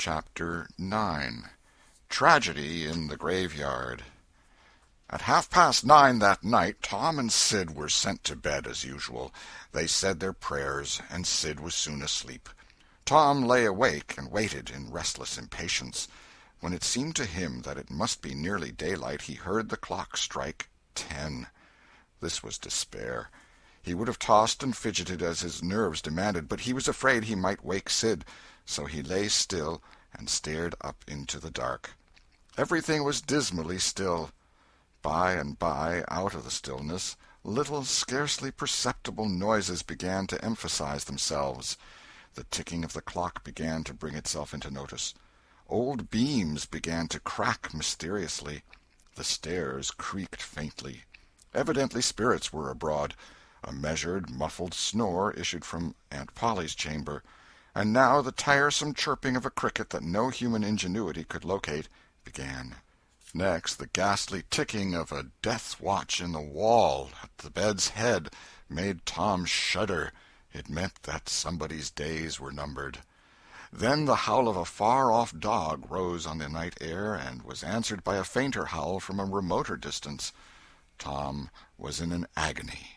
Chapter 9. Tragedy in the Graveyard. At 9:30 that night, Tom and Sid were sent to bed as usual. They said their prayers, and Sid was soon asleep. Tom lay awake and waited in restless impatience. When it seemed to him that it must be nearly daylight, he heard the clock strike 10. This was despair. He would have tossed and fidgeted as his nerves demanded, but he was afraid he might wake Sid, so he lay still and stared up into the dark. Everything was dismally still. By and by, out of the stillness, little, scarcely perceptible noises began to emphasize themselves. The ticking of the clock began to bring itself into notice. Old beams began to crack mysteriously. The stairs creaked faintly. Evidently spirits were abroad. A measured, muffled snore issued from Aunt Polly's chamber, and now the tiresome chirping of a cricket that no human ingenuity could locate began. Next, the ghastly ticking of a death-watch in the wall at the bed's head made Tom shudder. It meant that somebody's days were numbered. Then the howl of a far-off dog rose on the night air and was answered by a fainter howl from a remoter distance. Tom was in an agony.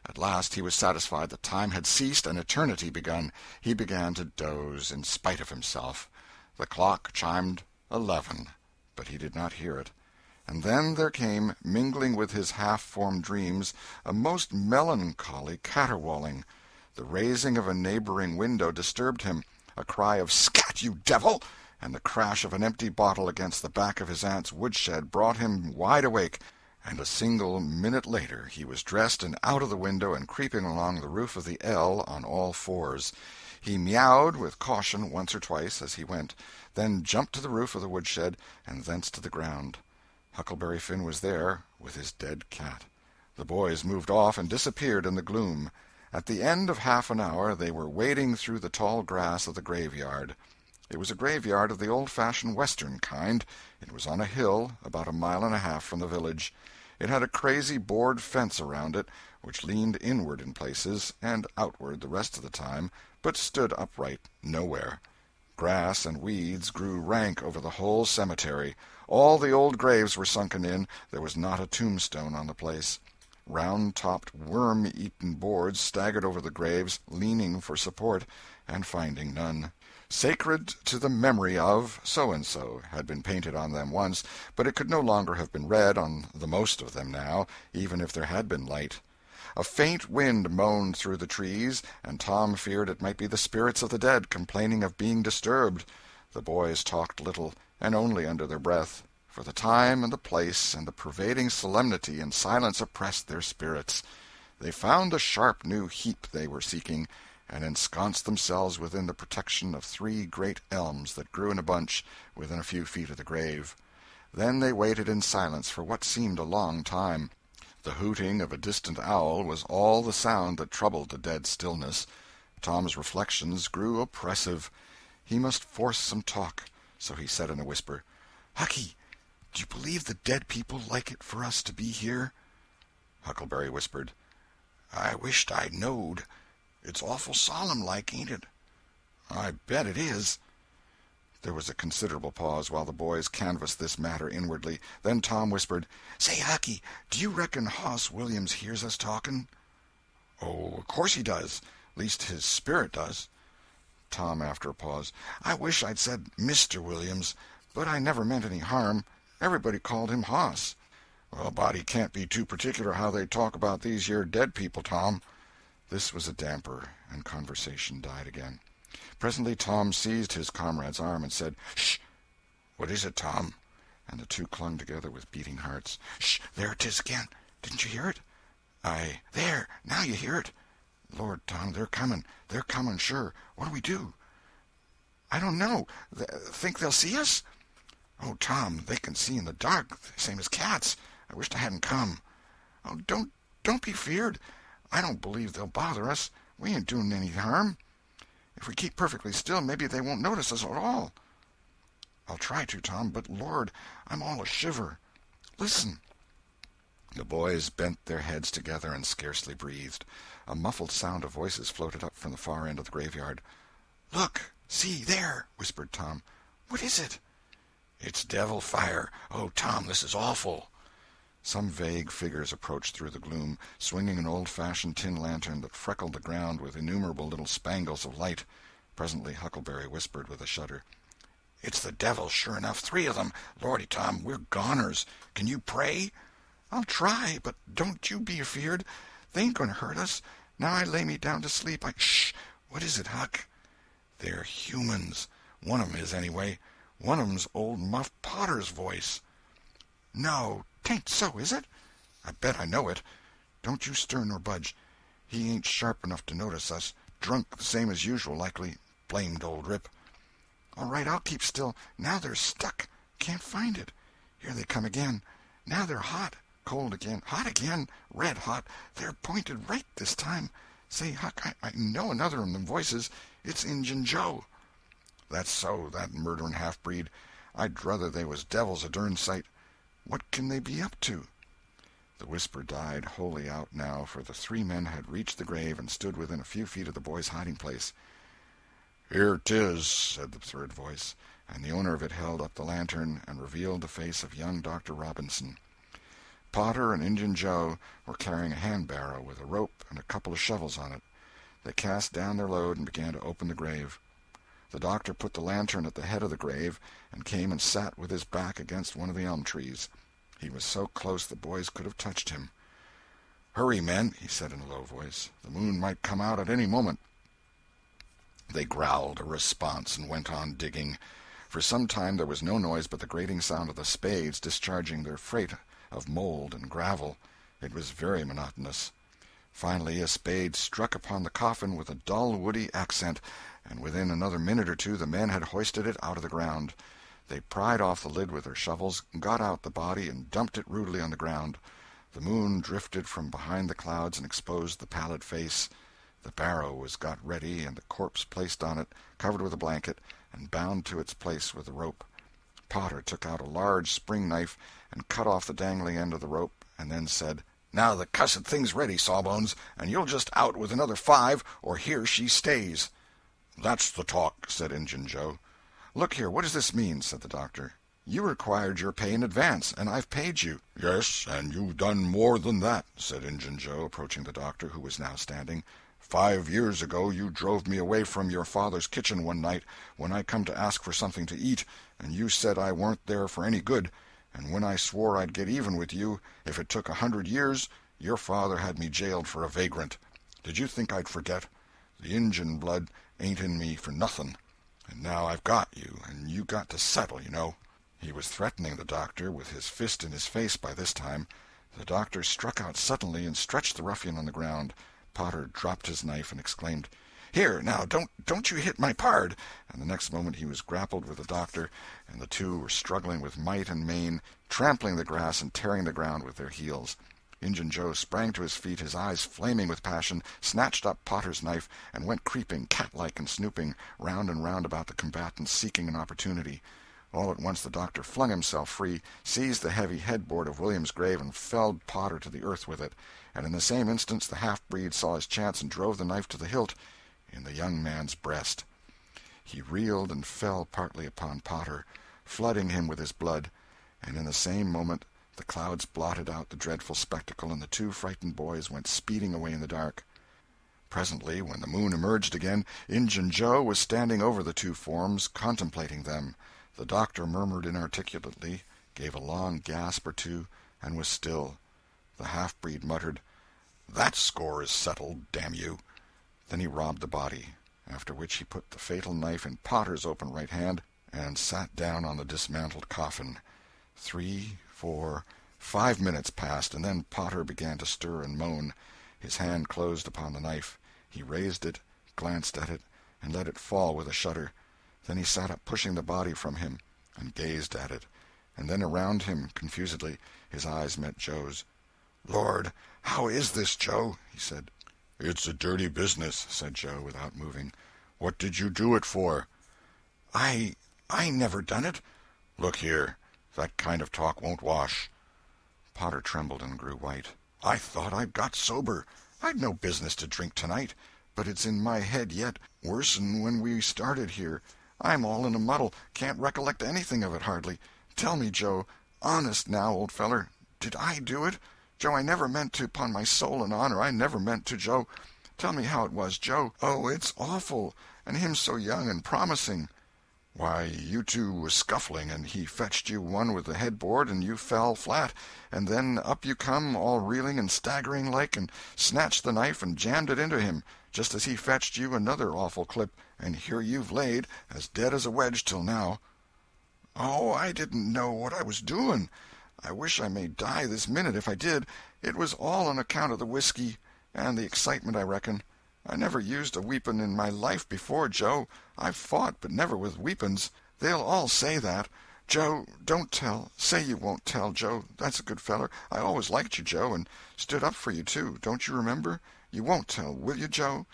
At last he was satisfied that time had ceased and eternity begun. He began to doze in spite of himself. The clock chimed 11, but he did not hear it. And then there came, mingling with his half-formed dreams, a most melancholy caterwauling. The raising of a neighboring window disturbed him. A cry of "Scat, you devil!" and the crash of an empty bottle against the back of his aunt's woodshed brought him wide awake, and a single minute later he was dressed and out of the window and creeping along the roof of the L on all fours. He meowed with caution once or twice as he went, then jumped to the roof of the woodshed and thence to the ground. Huckleberry Finn was there with his dead cat. The boys moved off and disappeared in the gloom. At the end of half an hour they were wading through the tall grass of the graveyard. It was a graveyard of the old-fashioned Western kind. It was on a hill, about 1.5 miles from the village. It had a crazy board fence around it, which leaned inward in places, and outward the rest of the time, but stood upright nowhere. Grass and weeds grew rank over the whole cemetery. All the old graves were sunken in. There was not a tombstone on the place. Round-topped, worm-eaten boards staggered over the graves, leaning for support, and finding none. "Sacred to the memory of so-and-so" had been painted on them once, but it could no longer have been read on the most of them now, even if there had been light. A faint wind moaned through the trees, and Tom feared it might be the spirits of the dead complaining of being disturbed. The boys talked little, and only under their breath, for the time and the place and the pervading solemnity and silence oppressed their spirits. They found the sharp new heap they were seeking, and ensconced themselves within the protection of 3 great elms that grew in a bunch within a few feet of the grave. Then they waited in silence for what seemed a long time. The hooting of a distant owl was all the sound that troubled the dead stillness. Tom's reflections grew oppressive. He must force some talk, so he said in a whisper, "Hucky, do you believe the dead people like it for us to be here?" Huckleberry whispered, "I wisht I knowed. It's awful solemn-like, ain't it?" "I bet it is." There was a considerable pause while the boys canvassed this matter inwardly. Then Tom whispered, "Say, Hucky, do you reckon Hoss Williams hears us talking?" "Oh, of course he does. Least his spirit does." Tom, after a pause, "I wish I'd said Mr. Williams, but I never meant any harm. Everybody called him Hoss." "Well, a body can't be too particular how they talk about these here dead people, Tom." This was a damper, and conversation died again. Presently Tom seized his comrade's arm and said, "Shh!" "What is it, Tom?" And the two clung together with beating hearts. "Shh! There 'tis again. Didn't you hear it?" "There! Now you hear it." "Lord, Tom, they're coming. They're coming, sure. What'll we do?" "I don't know. Think they'll see us?" "Oh, Tom, they can see in the dark, same as cats. I wisht I hadn't come." "Oh, don't be feared. I don't believe they'll bother us. We ain't doing any harm. If we keep perfectly still, maybe they won't notice us at all." "I'll try to, Tom, but Lord, I'm all a shiver. Listen." The boys bent their heads together and scarcely breathed. A muffled sound of voices floated up from the far end of the graveyard. "Look!" "See, there," whispered Tom. "What is it?" "It's devil fire. Oh, Tom, this is awful." Some vague figures approached through the gloom, swinging an old-fashioned tin lantern that freckled the ground with innumerable little spangles of light. Presently Huckleberry whispered with a shudder, "It's the devil, sure enough. 3 of them. Lordy, Tom, we're goners. Can you pray?" "I'll try, but don't you be afeard. They ain't going to hurt us. Now I lay me down to sleep, Shh! What is it, Huck?" "They're humans. One of 'em is, anyway. One of 'em's old Muff Potter's voice." "No, 'tain't so, is it?" "I bet I know it. Don't you stir nor budge. He ain't sharp enough to notice us. Drunk the same as usual, likely. Blamed old Rip." "All right, I'll keep still. Now they're stuck. Can't find it. Here they come again. Now they're hot. Cold again. Hot again. Red hot. They're pointed right this time. Say, Huck, I know another of them voices. It's Injun Joe." "That's so, that murdering half-breed. I'd druther they was devils a dern sight. What can they be up to?" The whisper died wholly out now, for the 3 men had reached the grave and stood within a few feet of the boy's hiding-place. "Here 'tis," said the third voice, and the owner of it held up the lantern and revealed the face of young Dr. Robinson. Potter and Injun Joe were carrying a hand-barrow with a rope and a couple of shovels on it. They cast down their load and began to open the grave. The doctor put the lantern at the head of the grave and came and sat with his back against one of the elm trees. He was so close the boys could have touched him. "Hurry, men," he said in a low voice. "The moon might come out at any moment." They growled a response and went on digging. For some time there was no noise but the grating sound of the spades discharging their freight of mold and gravel. It was very monotonous. Finally a spade struck upon the coffin with a dull, woody accent, and within another minute or two the men had hoisted it out of the ground. They pried off the lid with their shovels, got out the body, and dumped it rudely on the ground. The moon drifted from behind the clouds and exposed the pallid face. The barrow was got ready, and the corpse placed on it, covered with a blanket, and bound to its place with a rope. Potter took out a large spring knife and cut off the dangling end of the rope, and then said, "Now the cussed thing's ready, Sawbones, and you'll just out with another 5, or here she stays." "That's the talk," said Injun Joe. "Look here, what does this mean?" said the doctor. "You required your pay in advance, and I've paid you." "Yes, and you've done more than that," said Injun Joe, approaching the doctor, who was now standing. 5 years ago you drove me away from your father's kitchen one night when I come to ask for something to eat, and you said I weren't there for any good, and when I swore I'd get even with you if it took 100 years, your father had me jailed for a vagrant. Did you think I'd forget? The Injun blood ain't in me for nothing. And now I've got you, and you got to settle, you know." He was threatening the doctor, with his fist in his face by this time. The doctor struck out suddenly and stretched the ruffian on the ground. Potter dropped his knife and exclaimed, "Here, now, don't you hit my pard!" And the next moment he was grappled with the doctor, and the two were struggling with might and main, trampling the grass and tearing the ground with their heels. Injun Joe sprang to his feet, his eyes flaming with passion, snatched up Potter's knife, and went creeping, cat-like and snooping, round and round about the combatants, seeking an opportunity. All at once the doctor flung himself free, seized the heavy headboard of William's grave, and felled Potter to the earth with it. And in the same instant the half-breed saw his chance and drove the knife to the hilt in the young man's breast. He reeled and fell partly upon Potter, flooding him with his blood, and in the same moment the clouds blotted out the dreadful spectacle, and the 2 frightened boys went speeding away in the dark. Presently, when the moon emerged again, Injun Joe was standing over the 2 forms, contemplating them. The doctor murmured inarticulately, gave a long gasp or two, and was still. The half-breed muttered, "That score is settled, damn you." Then he robbed the body, after which he put the fatal knife in Potter's open right hand and sat down on the dismantled coffin. 3, 4, 5 minutes passed, and then Potter began to stir and moan. His hand closed upon the knife. He raised it, glanced at it, and let it fall with a shudder. Then he sat up, pushing the body from him, and gazed at it. And then around him, confusedly, his eyes met Joe's. "Lord, how is this, Joe?" he said. "It's a dirty business," said Joe, without moving. "What did you do it for?" I never done it." "Look here, that kind of talk won't wash." Potter trembled and grew white. "I thought I'd got sober. I'd no business to drink tonight. but it's in my head yet, worse'n when we started here. I'm all in a muddle, can't recollect anything of it hardly. Tell me, Joe, honest now, old feller, did I do it? Joe, I never meant to, 'pon my soul and honor, I never meant to, Joe. Tell me how it was, Joe. Oh, it's awful, and him so young and promising." "Why, you two was scuffling, and he fetched you one with the headboard, and you fell flat, and then up you come, all reeling and staggering like, and snatched the knife and jammed it into him, just as he fetched you another awful clip, and here you've laid, as dead as a wedge till now." "Oh, I didn't know what I was doing. I wish I may die this minute if I did. It was all on account of the whiskey, and the excitement, I reckon. I never used a weepon in my life before, Joe. I've fought, but never with weapons. They'll all say that. Joe, don't tell. Say you won't tell, Joe. That's a good feller. I always liked you, Joe, and stood up for you, too. Don't you remember? You won't tell, will you, Joe?"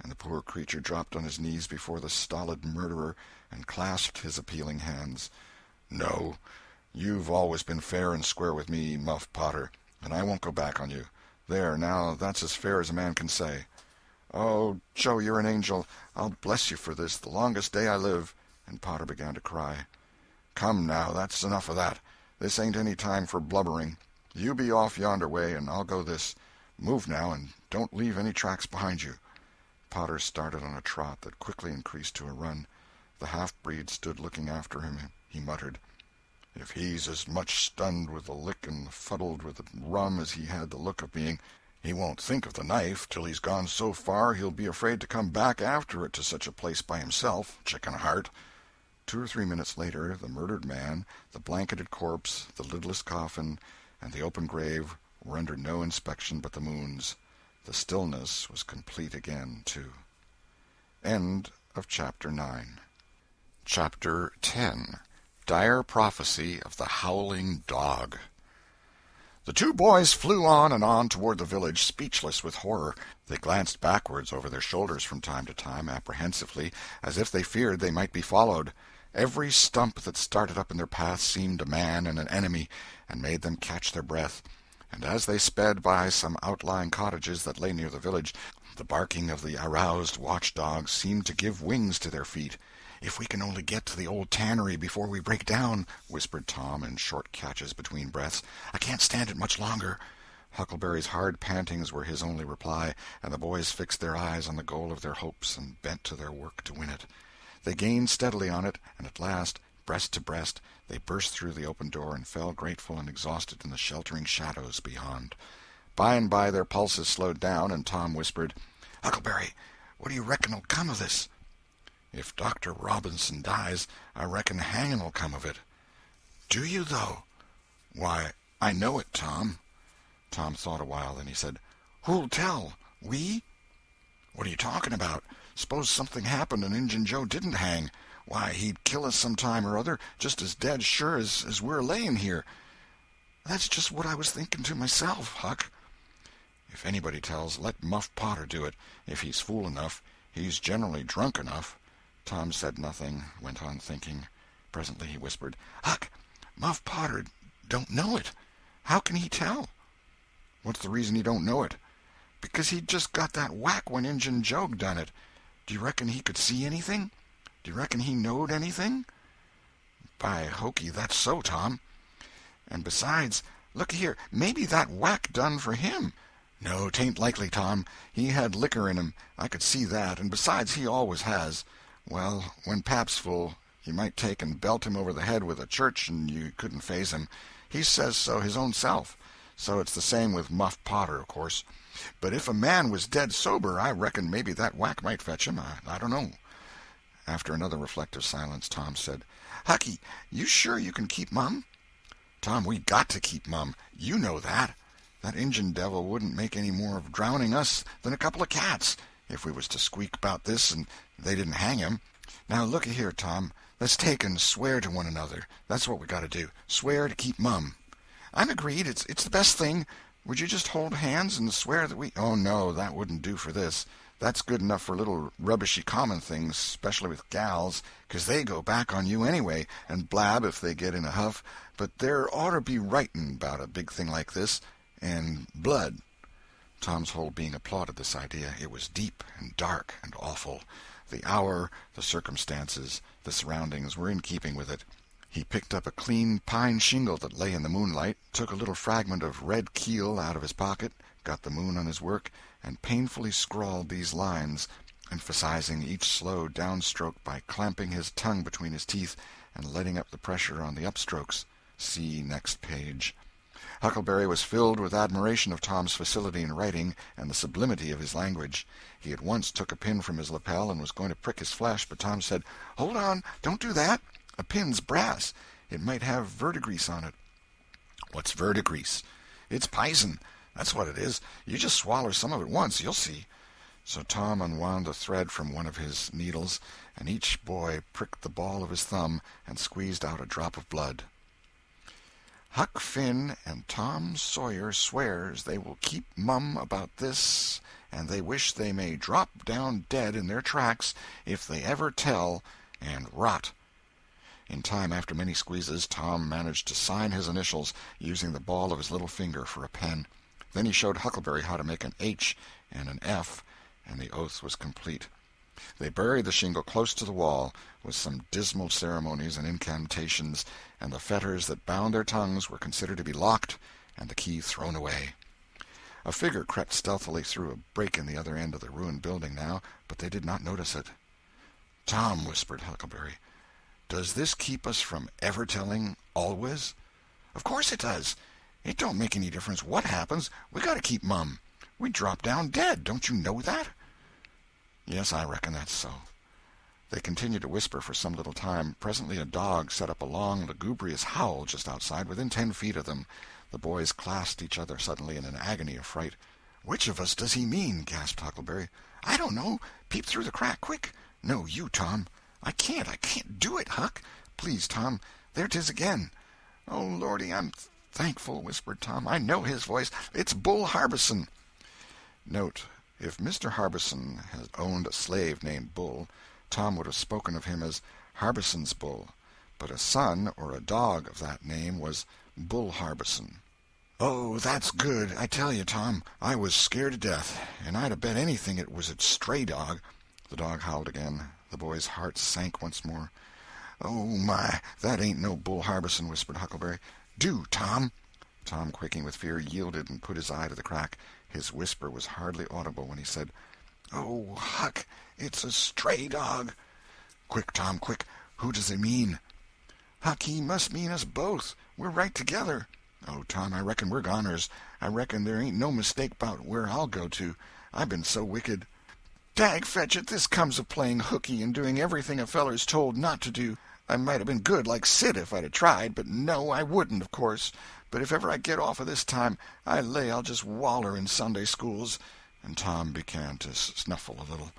And the poor creature dropped on his knees before the stolid murderer and clasped his appealing hands. "No. You've always been fair and square with me, Muff Potter, and I won't go back on you. There, now, that's as fair as a man can say." "Oh, Joe, you're an angel. I'll bless you for this the longest day I live." And Potter began to cry. "Come, now, that's enough of that. This ain't any time for blubbering. You be off yonder way, and I'll go this. Move now, and don't leave any tracks behind you." Potter started on a trot that quickly increased to a run. The half-breed stood looking after him. He muttered, "If he's as much stunned with the lick and fuddled with the rum as he had the look of being, he won't think of the knife till he's gone so far he'll be afraid to come back after it to such a place by himself, chicken heart." 2 or 3 minutes later, the murdered man, the blanketed corpse, the lidless coffin, and the open grave were under no inspection but the moon's. The stillness was complete again, too. End of Chapter 9. Chapter 10. Dire Prophecy of the Howling Dog. The two boys flew on and on toward the village, speechless with horror. They glanced backwards over their shoulders from time to time, apprehensively, as if they feared they might be followed. Every stump that started up in their path seemed a man and an enemy, and made them catch their breath. And as they sped by some outlying cottages that lay near the village, the barking of the aroused watch-dogs seemed to give wings to their feet. "If we can only get to the old tannery before we break down," whispered Tom in short catches between breaths, "I can't stand it much longer." Huckleberry's hard pantings were his only reply, and the boys fixed their eyes on the goal of their hopes and bent to their work to win it. They gained steadily on it, and at last, breast to breast, they burst through the open door and fell grateful and exhausted in the sheltering shadows beyond. By and by their pulses slowed down, and Tom whispered, "Huckleberry, what do you reckon'll come of this?" "If Dr. Robinson dies, I reckon hanging'll come of it." "Do you, though?" "Why, I know it, Tom." Tom thought a while, then he said, "Who'll tell? We?" "What are you talking about? Suppose something happened and Injun Joe didn't hang. Why, he'd kill us some time or other, just as dead sure as we're laying here." "That's just what I was thinking to myself, Huck." "If anybody tells, let Muff Potter do it, if he's fool enough. He's generally drunk enough." Tom said nothing, went on thinking. Presently he whispered, "Huck, Muff Potter don't know it. How can he tell?" "What's the reason he don't know it?" "Because he just got that whack when Injun Joe done it. Do you reckon he could see anything? Do you reckon he knowed anything?" "By hokey, that's so, Tom." "And besides, look here, maybe that whack done for him." "No, 'tain't likely, Tom. He had liquor in him, I could see that, and besides he always has. Well, when Pap's full, you might take and belt him over the head with a church and you couldn't faze him. He says so his own self. So it's the same with Muff Potter, of course. But if a man was dead sober, I reckon maybe that whack might fetch him. I don't know." After another reflective silence, Tom said, "Hucky, you sure you can keep mum?" "Tom, we got to keep mum. You know that. That Injun devil wouldn't make any more of drowning us than a couple of cats, if we was to squeak about this and they didn't hang him. Now, looky here, Tom. Let's take and swear to one another. That's what we got to do. Swear to keep mum." "I'm agreed. It's the best thing. Would you just hold hands and swear that we—" "Oh, no, that wouldn't do for this. That's good enough for little rubbishy common things, especially with gals, 'cause they go back on you anyway, and blab if they get in a huff. But there oughter be writing about a big thing like this, and blood." Tom's whole being applauded this idea. It was deep and dark and awful. The hour, the circumstances, the surroundings were in keeping with it. He picked up a clean pine shingle that lay in the moonlight, took a little fragment of red keel out of his pocket, got the moon on his work, and painfully scrawled these lines, emphasizing each slow downstroke by clamping his tongue between his teeth and letting up the pressure on the upstrokes. See next page. Huckleberry was filled with admiration of Tom's facility in writing and the sublimity of his language. He at once took a pin from his lapel and was going to prick his flesh, but Tom said, "Hold on, don't do that. A pin's brass. It might have verdigrease on it." "What's verdigrease?" "It's pison. That's what it is. You just swaller some of it once, you'll see." So Tom unwound the thread from one of his needles, and each boy pricked the ball of his thumb and squeezed out a drop of blood. "Huck Finn and Tom Sawyer swears they will keep mum about this, and they wish they may drop down dead in their tracks if they ever tell, and rot." In time, after many squeezes, Tom managed to sign his initials, using the ball of his little finger for a pen. Then he showed Huckleberry how to make an H and an F, and the oath was complete. They buried the shingle close to the wall, with some dismal ceremonies and incantations, and the fetters that bound their tongues were considered to be locked and the key thrown away. A figure crept stealthily through a break in the other end of the ruined building now, but they did not notice it. "Tom," whispered Huckleberry, "does this keep us from ever telling always?" "Of course it does. It don't make any difference what happens. We got to keep mum. We drop down dead. Don't you know that?" "Yes, I reckon that's so." They continued to whisper for some little time. Presently a dog set up a long, lugubrious howl just outside, within 10 feet of them. The boys clasped each other suddenly in an agony of fright. "Which of us does he mean?" gasped Huckleberry. "I don't know. Peep through the crack, quick." "No, you, Tom." I can't do it, Huck." "Please, Tom. There 'tis again." "Oh, Lordy, I'm thankful," whispered Tom. "I know his voice. It's Bull Harbison." Note: if Mr. Harbison had owned a slave named Bull, Tom would have spoken of him as Harbison's Bull, but a son or a dog of that name was Bull Harbison. "Oh, that's good. I tell you, Tom, I was scared to death, and I'd have bet anything it was a stray dog." The dog howled again. The boy's heart sank once more. "Oh, my, that ain't no Bull Harbison," whispered Huckleberry. "Do, Tom." Tom, quaking with fear, yielded and put his eye to the crack. His whisper was hardly audible when he said, "Oh, Huck, it's a stray dog." "Quick, Tom, quick. Who does he mean?" "Huck, he must mean us both. We're right together." "Oh, Tom, I reckon we're goners. I reckon there ain't no mistake about where I'll go to. I've been so wicked. Dag fetch it, this comes of playing hooky and doing everything a feller's told not to do. I might have been good like Sid if I'd have tried, but no, I wouldn't, of course. But if ever I get off of this time, I lay I'll just waller in Sunday schools." And Tom began to snuffle a little.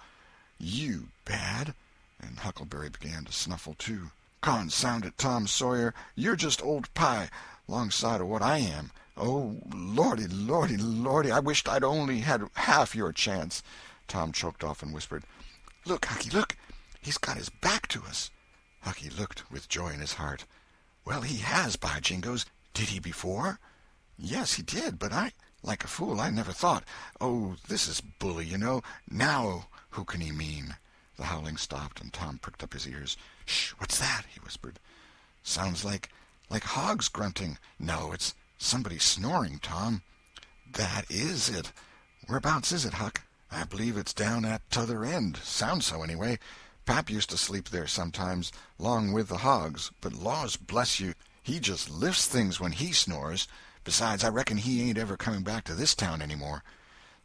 "You bad?" And Huckleberry began to snuffle too. "Consound it, Tom Sawyer, you're just old pie, 'longside of what I am. Oh, Lordy, Lordy, Lordy, I wished I'd only had half your chance." Tom choked off and whispered, "Look, Hucky, look! He's got his back to us." Hucky looked with joy in his heart. "Well, he has, by jingoes! Did he before?" "Yes, he did, but like a fool, I never thought. Oh, this is bully, you know. Now who can he mean?" The howling stopped, and Tom pricked up his ears. "Shh! What's that?" he whispered. "Sounds like hogs grunting. No, it's somebody snoring, Tom." "That is it. Whereabouts is it, Huck?" "I believe it's down at t'other end. Sounds so, anyway. Pap used to sleep there sometimes, 'long with the hogs, but laws bless you, he just lifts things when he snores. Besides, I reckon he ain't ever coming back to this town any more."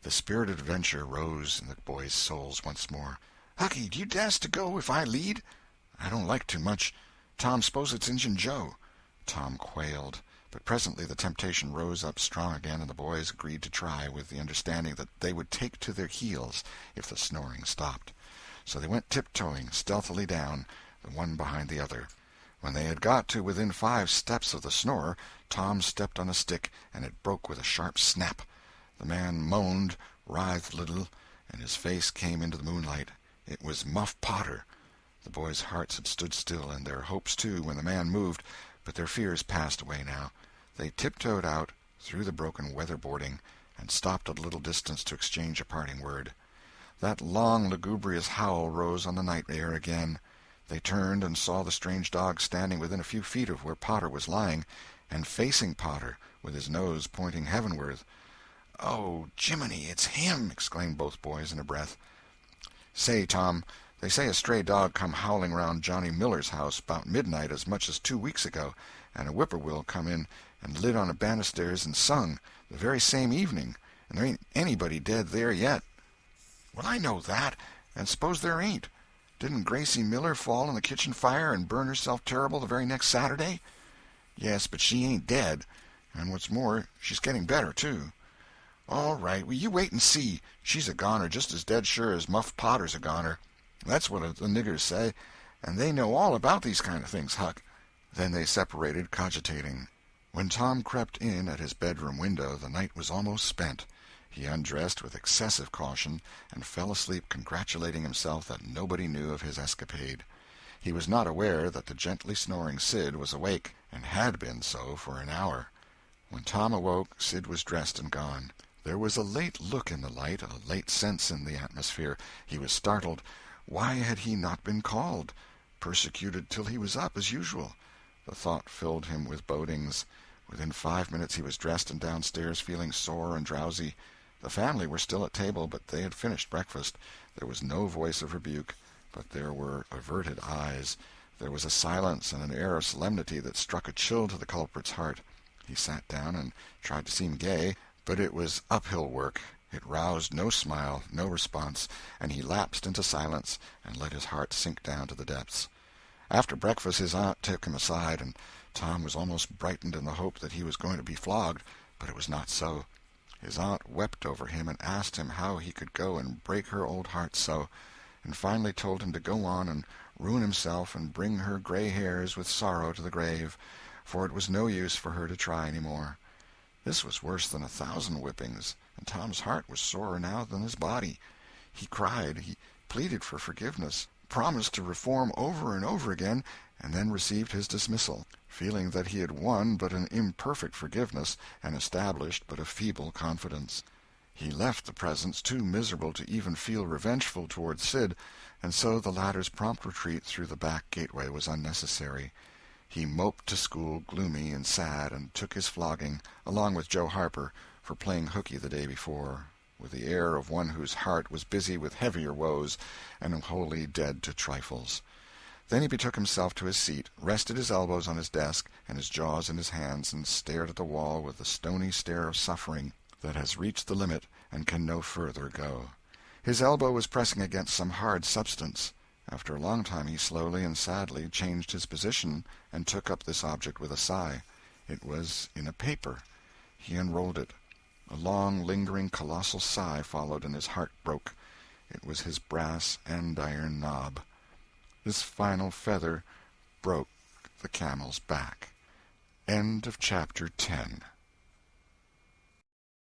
The spirit of adventure rose in the boys' souls once more. "Hucky, do you dast to go if I lead?" "I don't like too much. Tom, suppose it's Injun Joe." Tom quailed. But presently the temptation rose up strong again, and the boys agreed to try, with the understanding that they would take to their heels if the snoring stopped. So they went tiptoeing stealthily down, the one behind the other. When they had got to within 5 steps of the snorer, Tom stepped on a stick, and it broke with a sharp snap. The man moaned, writhed a little, and his face came into the moonlight. It was Muff Potter. The boys' hearts had stood still, and their hopes too, when the man moved, but their fears passed away now. They tiptoed out, through the broken weather-boarding, and stopped at a little distance to exchange a parting word. That long, lugubrious howl rose on the night air again. They turned and saw the strange dog standing within a few feet of where Potter was lying, and facing Potter, with his nose pointing heavenward. "Oh, Jiminy, it's him!" exclaimed both boys in a breath. "Say, Tom, they say a stray dog come howling round Johnny Miller's house about midnight as much as 2 weeks ago, and a whippoorwill come in and lit on a banisters and sung, the very same evening, and there ain't anybody dead there yet." "Well, I know that, and suppose there ain't. Didn't Gracie Miller fall in the kitchen fire and burn herself terrible the very next Saturday?" "Yes, but she ain't dead, and what's more, she's getting better, too." "All right, well, you wait and see. She's a goner just as dead sure as Muff Potter's a goner. That's what the niggers say, and they know all about these kind of things, Huck." Then they separated, cogitating. When Tom crept in at his bedroom window, the night was almost spent. He undressed with excessive caution, and fell asleep congratulating himself that nobody knew of his escapade. He was not aware that the gently snoring Sid was awake, and had been so for an hour. When Tom awoke, Sid was dressed and gone. There was a late look in the light, a late sense in the atmosphere. He was startled. Why had he not been called? Persecuted till he was up, as usual. The thought filled him with bodings. Within 5 minutes he was dressed and downstairs, feeling sore and drowsy. The family were still at table, but they had finished breakfast. There was no voice of rebuke, but there were averted eyes. There was a silence and an air of solemnity that struck a chill to the culprit's heart. He sat down and tried to seem gay, but it was uphill work. It roused no smile, no response, and he lapsed into silence and let his heart sink down to the depths. After breakfast his aunt took him aside, and Tom was almost brightened in the hope that he was going to be flogged, but it was not so. His aunt wept over him and asked him how he could go and break her old heart so, and finally told him to go on and ruin himself and bring her gray hairs with sorrow to the grave, for it was no use for her to try any more. This was worse than 1,000 whippings, and Tom's heart was sorer now than his body. He cried, he pleaded for forgiveness, promised to reform over and over again, and then received his dismissal, feeling that he had won but an imperfect forgiveness and established but a feeble confidence. He left the presence too miserable to even feel revengeful toward Sid, and so the latter's prompt retreat through the back gateway was unnecessary. He moped to school, gloomy and sad, and took his flogging, along with Joe Harper, for playing hooky the day before, with the air of one whose heart was busy with heavier woes and wholly dead to trifles. Then he betook himself to his seat, rested his elbows on his desk and his jaws in his hands, and stared at the wall with the stony stare of suffering that has reached the limit and can no further go. His elbow was pressing against some hard substance. After a long time he slowly and sadly changed his position and took up this object with a sigh. It was in a paper. He unrolled it. A long, lingering, colossal sigh followed, and his heart broke. It was his brass andiron knob. This final feather broke the camel's back. End of chapter 10.